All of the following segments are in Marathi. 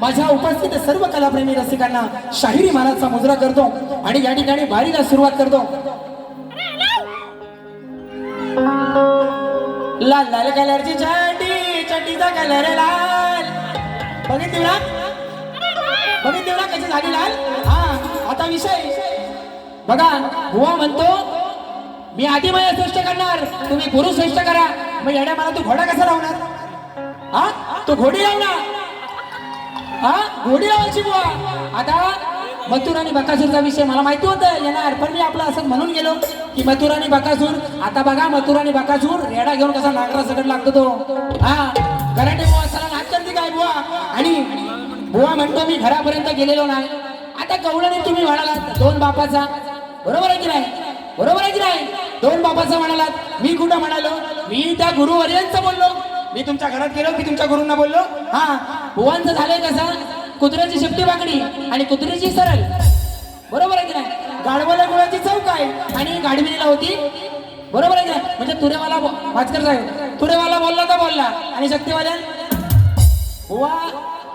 माझ्या उपस्थित सर्व कलाप्रेमी रसिकांना शाहिरी महाराजचा मुजरा करतो आणि या ठिकाणी बारीला सुरुवात करतो. लाल लाल कलरची चड्डी, चड्डीचा कलर लाल. बघितली ना कशी झाली लाल. हा आता विषय बघा. बुवा म्हणतो मी आधी माझ्या श्रेष्ठ करणार, तुम्ही पुरुष श्रेष्ठ करा. मग येड्या मला तू घोडा कसा लावणार? हा तो घोडी लावणार. हा घोडी लावायची बुवा. आता मथुर आणि बकासूरचा विषय मला माहिती होतं येणार, पण मी आपलं असं म्हणून गेलो की मथुर आणि बकासूर. आता बघा मथुर आणि बकासूर रेडा घेऊन कसा नागरा सकट लागतो तो. हा कराटे बुवा चला नाच करते काय बुवा. आणि बुवा म्हणतो मी घरापर्यंत गेलेलो नाही. आता कवळाने तुम्ही म्हणालात दोन बापाचा, बरोबर आहे की नाही? बरोबर आहे की नाही? दोन बापाचा म्हणालात. मी कुठं म्हणालो? मी त्या गुरुवर्यांचं बोललो. मी तुमच्या घरात गेलो की तुमच्या गुरूंना बोललो. हा बुवांचं झालंय कसं, कुत्र्याची शेपटी वाकडी आणि कुत्र्याची सरळ, बरोबर आहे की नाही? गाढवाला गुळाची चव काय आणि गाढविणीला होती, बरोबर आहे की नाही? म्हणजे तुरेवाला वाचकर साहेब तुरेवाला बोलला तर बोलला आणि शक्तीवाल्या बुवा.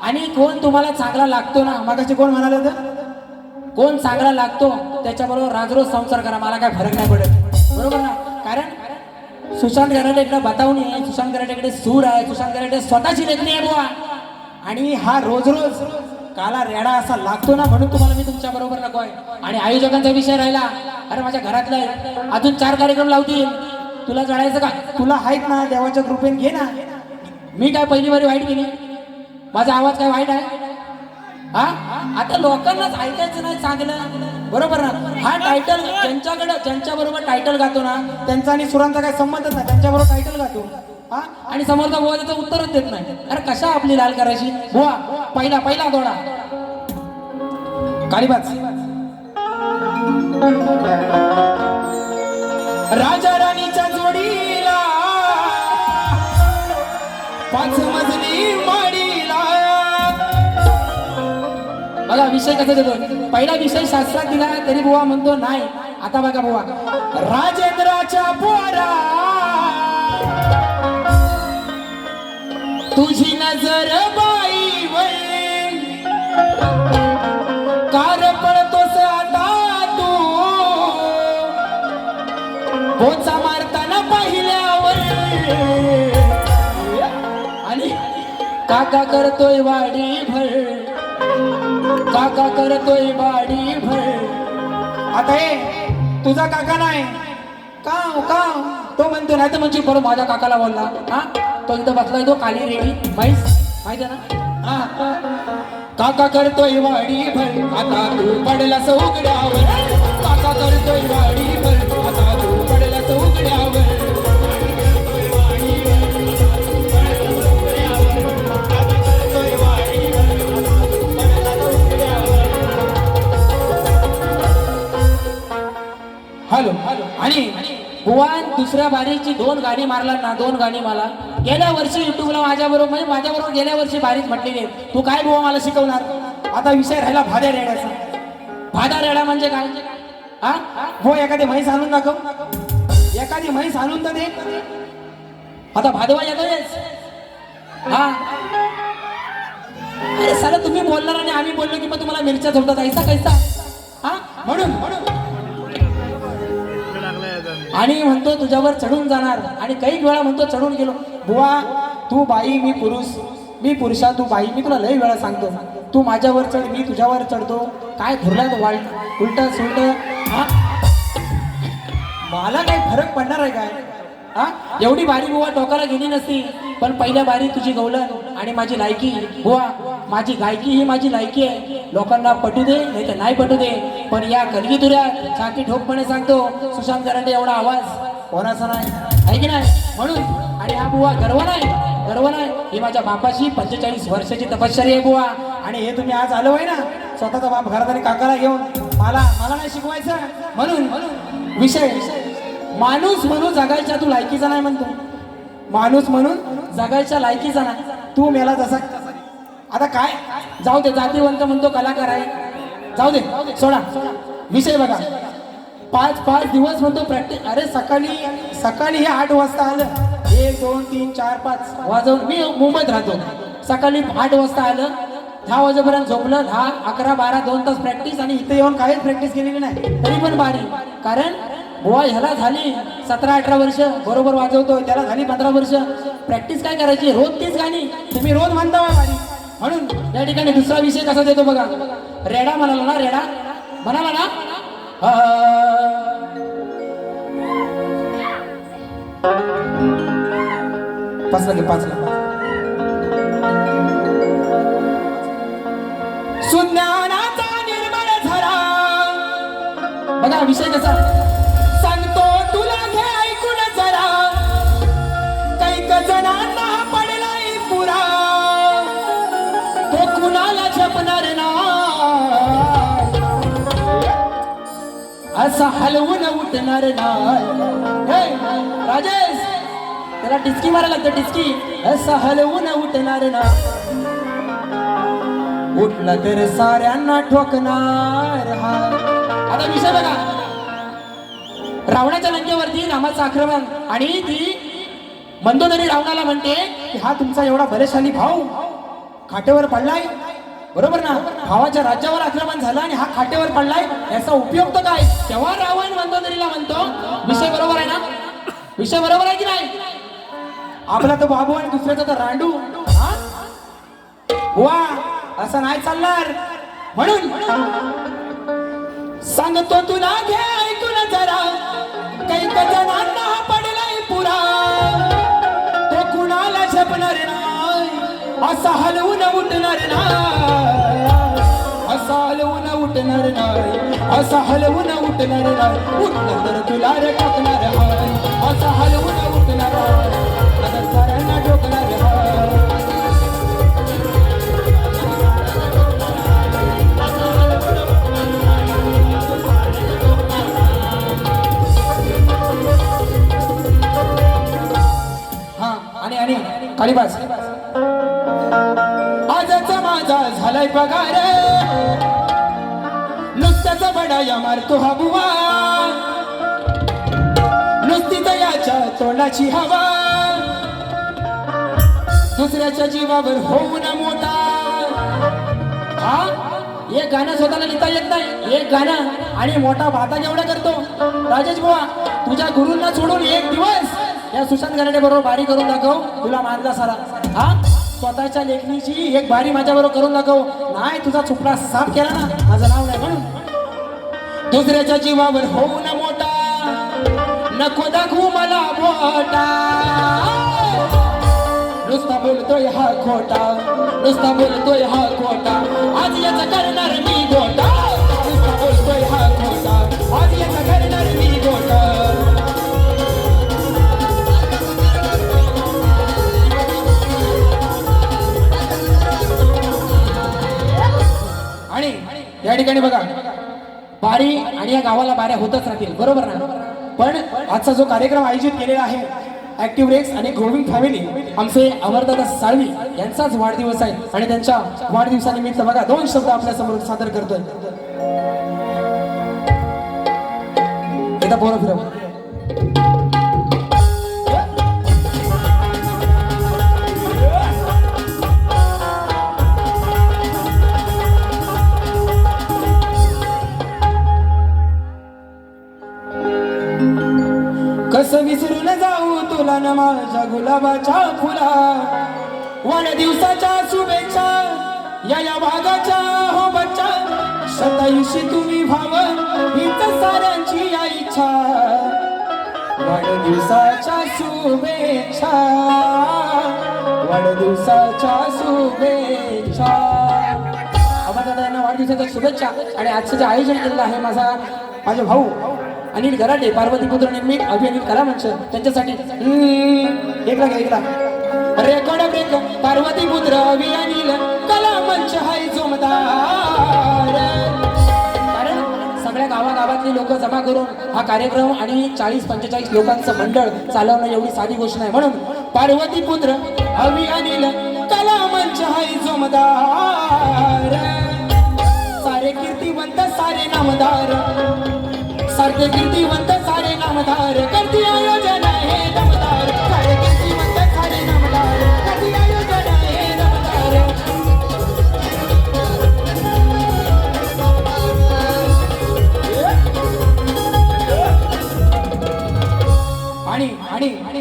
आणि कोण तुम्हाला चांगला लागतो ना, मागाशी कोण म्हणाले होतं, कोण चांगला लागतो त्याच्याबरोबर राजरोज संसार करा, मला काय फरक नाही पडत, बरोबर ना? कारण सुशांत कराटेकडे बतावणी आहे, सुशांत कराटेकडे सूर आहे, सुशांत कराटे स्वतःची लेखणी आहे बुवा. आणि हा रोज रोज काला रेडा असा लागतो ना, म्हणून तुम्हाला मी तुमच्या बरोबर नको आहे. आणि आयोजकांचा विषय राहिला, अरे माझ्या घरातला अजून 4 कार्यक्रम लावतील, तुला जळायचं का? तुला आहेत ना देवाच्या कृपेने घे ना. मी काय पहिली वारी वाईट केली? माझा आवाज काय वाईट आहे? हा आता लोकांनाच ऐकायचं नाही चांगलं, बरोबर ना? हा टायटल ज्यांच्या बरोबर टायटल गातो ना, त्यांचा आणि सुरांचा काही संबंधच नाही, त्यांच्याबरोबर टायटल गातो. हा आणि समोरचा बुवा त्याचं उत्तरच देत नाही. अरे कशा आपली लाल करायची बुवा? पहिला दोडा काळीबाज. राजा राणीच्या जोडीला 5 मजली माडीला. बघा विषय कसा देतो. पहिला विषय शास्त्रात दिला तरी बुवा म्हणतो नाही. आता बघा बुवा, राजेंद्राच्या पोरा तुझी नजर बाई वळ, कार पळतोस आता तू पोचा मारताना पाहिल्यावर. आणि काका करतोय वाडी भर, काका करतोय वाडी भर. आता हे तुझा काका नाही का? तो म्हणतो नाही तर म्हणजे बरोबर माझ्या काकाला बोलला. हा तो इथं बसलाय, तो काली रेडी माहिती आहे ना? हा काका करतोय वाडी भर, आता तू पडलास उघड्यावर. काका करतोय वाडी भर, आता तू पडलास उघड्यावर. हॅलो. आणि बुवा दुसऱ्या बारीची 2 गाणी मारला ना, 2 गाणी मला गेल्या वर्षी युट्यूबला माझ्याबरोबर गेल्या वर्षी बारीच म्हटलेली. तू काय बुवा मला शिकवणार? आता विषय राहिला भाद्या रेड्याचा. भाद्या रेडा म्हणजे काय? हा हो एखादी म्हैस आणून दाखव, एखादी म्हैस आणून तर दे. आता भादवा येतोयच. हा अरे साला तुम्ही बोलणार आणि आम्ही बोललो की मग तुम्हाला मिरच्या झोपतात ऐसा कैसा? हा म्हणून आणि म्हणतो तुझ्यावर चढून जाणार. आणि काही वेळा म्हणतो चढून गेलो. बुवा तू बाई मी पुरुष, मी पुरुषा तू बाई. मी तुला लई वेळा सांगतो, तू माझ्यावर चढ मी तुझ्यावर चढतो. काय धुरला तो उलट सुलट? हा मला काही फरक पडणार आहे काय? हा एवढी बारी बुवा टोकाला गेली नसती, पण पहिल्या बारी तुझी गवलन आणि माझी लायकी. बुवा माझी गायकी ही माझी लायकी आहे. लोकांना पटू दे नाही तर नाही पटू दे, पण या कलगीतुऱ्यात चाकी ठोकपणे सांगतो सुशांत कराटे एवढा आवाज कोणाचा नाही, आहे की नाही? म्हणून आणि हा बुवा गर्व नाही, ही माझ्या बापाची 45 वर्षाची तपश्चर्या आहे बुवा. आणि हे तुम्ही आज आलो आहे ना, स्वतःचा बाप घरात आणि काकाला घेऊन मला नाही शिकवायचं. म्हणून विषय माणूस म्हणून जगायच्या तू लायकीचा नाही म्हणतो. माणूस म्हणून जगायच्या लायकीचा नाही. तू मेला जसा. आता काय जाऊ दे, जातीवंत म्हणतो कलाकार आहे, जाऊ दे सोडा विषय. बघा 5 दिवस म्हणतो प्रॅक्टिस. अरे सकाळी हे 8 वाजता आलं, 1 2 3 4 5 वाजवून. मी मुंबईत राहतो. सकाळी 8 वाजता आलं, 10 वाजेपर्यंत झोपलं, 10, 11, 12, 2 तास प्रॅक्टिस आणि इथे येऊन काहीच प्रॅक्टिस केलेली नाही, तरी पण भारी. कारण बुवा ह्याला झाली 17-18 वर्ष बरोबर वाजवतोय, त्याला झाली 15 वर्ष. प्रॅक्टिस काय करायची, रोज तीच गाणी तुम्ही रोज म्हणता भारी. म्हणून या ठिकाणी दुसरा विषय कसा देतो बघा. रेडा म्हणाला ना, रेडा म्हणाला ना, पाच लागे 5 लाख सुज्ञानाचा निर्मळ झरा. बघा विषय कसा सांगतो तुला, घे ऐकून जरा. कैक जणांना पडलाय पुरा, तो कुणाला झपणार ना, असा हलवून उठणार नाही. राजेश त्याला टिचकी मारायला लागतं, टिचकी. असा हलवून उठणार ना, उठला तर साऱ्यांना ठोकणार हा. आता विषय बघा, रावणाच्या लंकेवरती रामाचं आक्रमण आणि ती मंदोदरी रावणाला म्हणते की हा तुमचा एवढा बलशाली भाऊ खाटेवर पडलाय, बरोबर ना. भावाच्या राज्यावर आक्रमण झालं आणि हा खाटेवर पडलाय, याचा उपयोग तर काय. तेव्हा रावण मंदोदरीला म्हणतो, विषय बरोबर आहे ना, विषय बरोबर आहे की नाही. आपला तो बाबू आणि दुसऱ्याचा तर रांडू. वा असं नाही चालणार. म्हणून सांगतो तुला, घे ऐकून जरा. कैक जणांना पडलाय पुरा, तो कुणाला झेपणार नाही, असा हलवून उठणार नाही, असा हलवून उठणार नाही, असा हलवून उठणार नाही. उठलं तर तुला रे टाकणार हाय, असा हलवून उठणार हाय, आता साऱ्यांना ठोकणार हाय. आणि कालिदास आजच माझा झालाय पगार, नुसत्याचा बडाया मारतो हा बुवा, नुसतीच याच्या तोंडाची हवा, दुसऱ्याच्या जीवावर होऊ ना मोठा. हा एक गाणं स्वतःला लिहिता येत नाही, एक गाणं आणि मोठा भाता केवढा करतो. राजेश बुवा तुझ्या गुरूंना सोडून एक दिवस या सुशांत गराडे बरोबर बारी करून दाखव, तुला मानला सारा. हा स्वतःच्या लेखणीची एक बारी माझ्या बरोबर करून दाखव. नाही तुझा चुपडा साफ केला ना, माझं नाव नाही म्हणून. दुसऱ्याच्या जीवावर होऊ ना मोठा, नको दाखवू मला मोठा, नुसता बोलतोय हा खोटा, नुसता बोलतोय हा खोटा, आज याचा करणार मी गोटा, नुसता बोलतोय हा खोटा, आज याचा करणार मी गोटा. आणि या ठिकाणी बघा बारी आणि या गावाला बाऱ्या होतच राहतील, बरोबर ना. पण आजचा जो कार्यक्रम आयोजित केलेला आहे ऍक्टिव्ह रेक्स आणि ग्रोविंग फॅमिली, आमचे अमरदादा साळवी यांचाच वाढदिवस आहे आणि त्यांच्या वाढदिवसानिमित्त बघा 2 शब्द आपल्या समोर सादर करतोय. एकदा बोला फिरव. कसं विसरून जाऊ तुला न माझ्या गुलाबाच्या फुला, वाढदिवसाच्या शुभेच्छा या भागाच्या हो बच्चा, 27 तुम्ही भाव हीच साऱ्यांची या इच्छा, वाढदिवसाच्या शुभेच्छा, वाढदिवसाच्या शुभेच्छा. आम्हाला यांना वाढदिवसाच्या शुभेच्छा. आणि आजचं जे आयोजन केलेलं आहे माझे भाऊ अनिल गराटे, पार्वतीपुत्र निर्मित अभिनय कला मंच, त्यांच्यासाठी एकला रेकॉर्ड ब्रेक पार्वतीपुत्र अभिनय कला मंच हाय जोमदार. कारण सगळ्या गावागावातली लोक जमा करून हा कार्यक्रम आणि 40-45 लोकांचं मंडळ चालवणं एवढी साधी गोष्ट नाही. म्हणून पार्वतीपुत्र अभिनय कला मंच हाय जोमदार, सारे कीर्तिवंत सारे नामदार, सारे कीर्तिवंत सारे नामदार, करती आयोजन आहे दमदार, सारे कीर्तिवंत सारे नामदार, करती आयोजन आहे दमदार.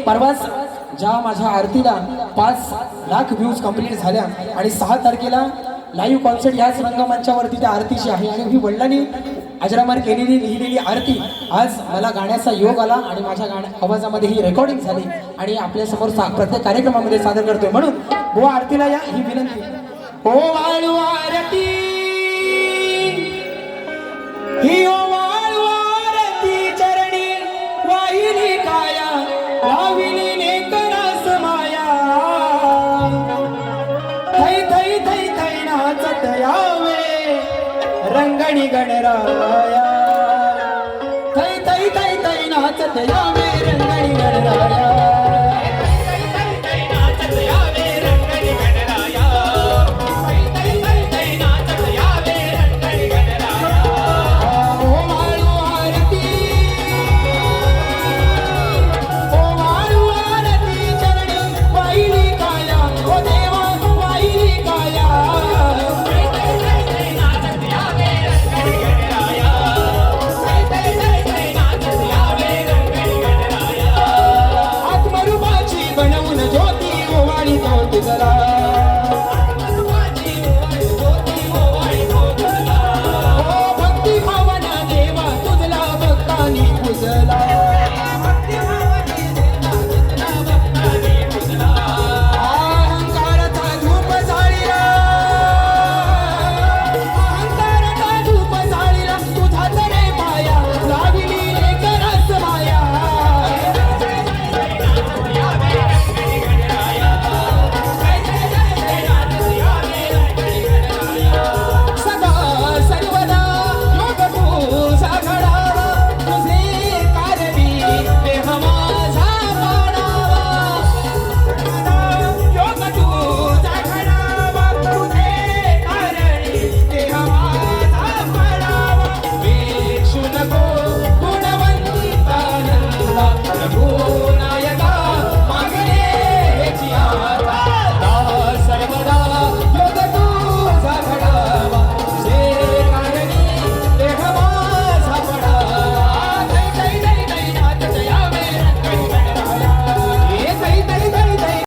परवाच ज्या माझ्या आरतीला 5 लाख व्ह्यूज कंप्लीट झाल्या आणि 6 तारखेला लाईव्ह कॉन्सर्ट याच रंगमंचावरती त्या आरतीची आहे आणि ही वडिलांनी अजरामर केलेली लिहिलेली आरती आज मला गाण्याचा योग आला आणि माझ्या आवाजामध्ये ही रेकॉर्डिंग झाली आणि आपल्यासमोर प्रत्येक कार्यक्रमामध्ये सादर करतोय. म्हणून बुवा आरतीला या ही विनंती. ओ वाळू आरती ही ओ वाळू आरती चरणी वाहिली काया लाविली नेकरास माया थै थै थै थै नाचत यावे रंगणी गणराया थै थै थै थै नाचत यावे रंगणी गणराया भक्ती भावना देवा तुझला भक्तानी पुजला